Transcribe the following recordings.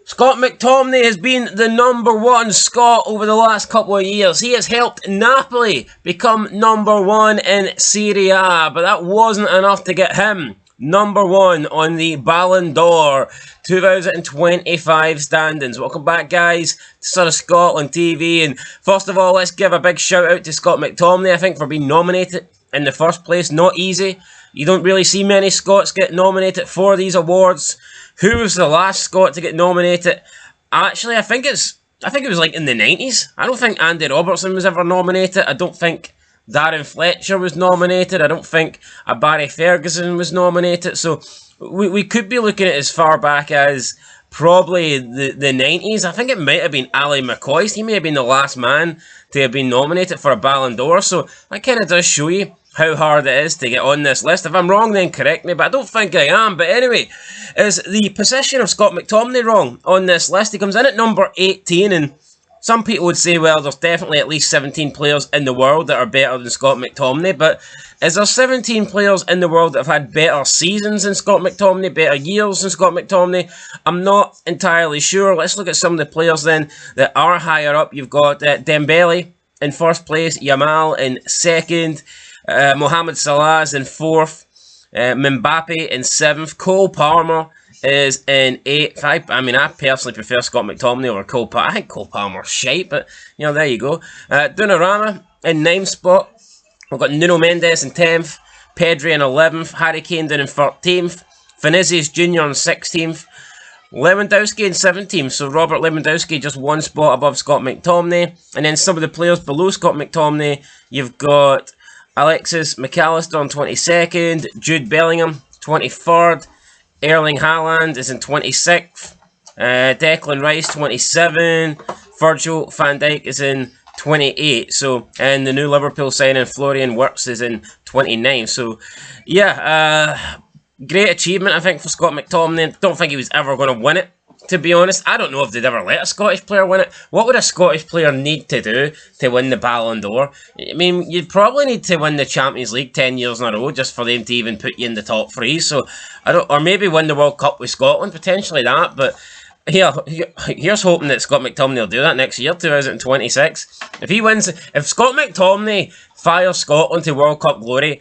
Scott McTominay has been the #1 Scot over the last couple of years. He has helped Napoli become #1 in Serie A, but that wasn't enough to get him #1 on the Ballon d'Or 2025 standings. Welcome back, guys, to Son of Scotland TV. And first of all, let's give a big shout out to Scott McTominay, I think, for being nominated in the first place. Not easy. You don't really see many Scots get nominated for these awards. Who was the last Scot to get nominated? Actually, I think it was like in the 90s. I don't think Andy Robertson was ever nominated. I don't think Darren Fletcher was nominated. I don't think a Barry Ferguson was nominated. So we could be looking at as far back as probably the 90s. I think it might have been Ali McCoist. He may have been the last man to have been nominated for a Ballon d'Or. So that kind of does show you how hard it is to get on this list. If I'm wrong, then correct me, but I don't think I am. But anyway, is the position of Scott McTominay wrong on this list? He comes in at number 18, and some people would say, well, there's definitely at least 17 players in the world that are better than Scott McTominay, but is there 17 players in the world that have had better seasons than Scott McTominay, better years than Scott McTominay? I'm not entirely sure. Let's look at some of the players then that are higher up. You've got Dembele in first place, Yamal in second, Mohamed Salah's in fourth, Mbappe in seventh, Cole Palmer is in eighth. I personally prefer Scott McTominay over Cole Palmer. I think Cole Palmer's shite, but there you go. Donnarumma in ninth spot. We've got Nuno Mendes in 10th, Pedri in 11th, Harry Kane down in 13th, Vinicius Jr. in 16th, Lewandowski in 17th, so Robert Lewandowski just one spot above Scott McTominay. And then some of the players below Scott McTominay, you've got Alexis McAllister on 22nd, Jude Bellingham 23rd, Erling Haaland is in 26th, Declan Rice 27, Virgil van Dijk is in 28. So, and the new Liverpool signing Florian Wirtz is in 29. So, yeah, great achievement, I think, for Scott McTominay. Don't think he was ever going to win it, to be honest. I don't know if they'd ever let a Scottish player win it. What would a Scottish player need to do to win the Ballon d'Or? I mean, you'd probably need to win the Champions League 10 years in a row just for them to even put you in the top three. So, or maybe win the World Cup with Scotland, potentially that. But here's hoping that Scott McTominay will do that next year, 2026. If Scott McTominay fires Scotland to World Cup glory,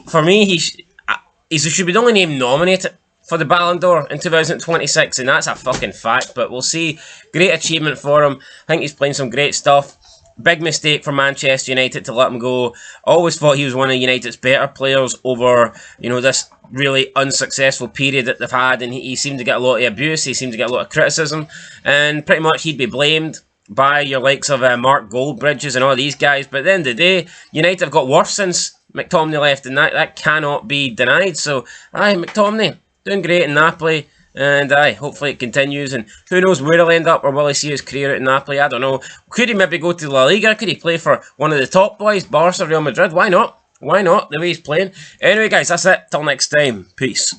for me, he should be the only name nominated for the Ballon d'Or in 2026, and that's a fucking fact, but we'll see. Great achievement for him. I think he's playing some great stuff. Big mistake for Manchester United to let him go. Always thought he was one of United's better players over, this really unsuccessful period that they've had, and he seemed to get a lot of abuse, he seemed to get a lot of criticism, and pretty much he'd be blamed by your likes of Mark Goldbridges and all these guys, but at the end of the day, United have got worse since McTominay left, and that cannot be denied. So, McTominay doing great in Napoli, and hopefully it continues, and who knows where he'll end up, or will he see his career at Napoli? I don't know. Could he maybe go to La Liga? Could he play for one of the top boys, Barca, Real Madrid? Why not? Why not, the way he's playing? Anyway, guys, that's it. Till next time. Peace.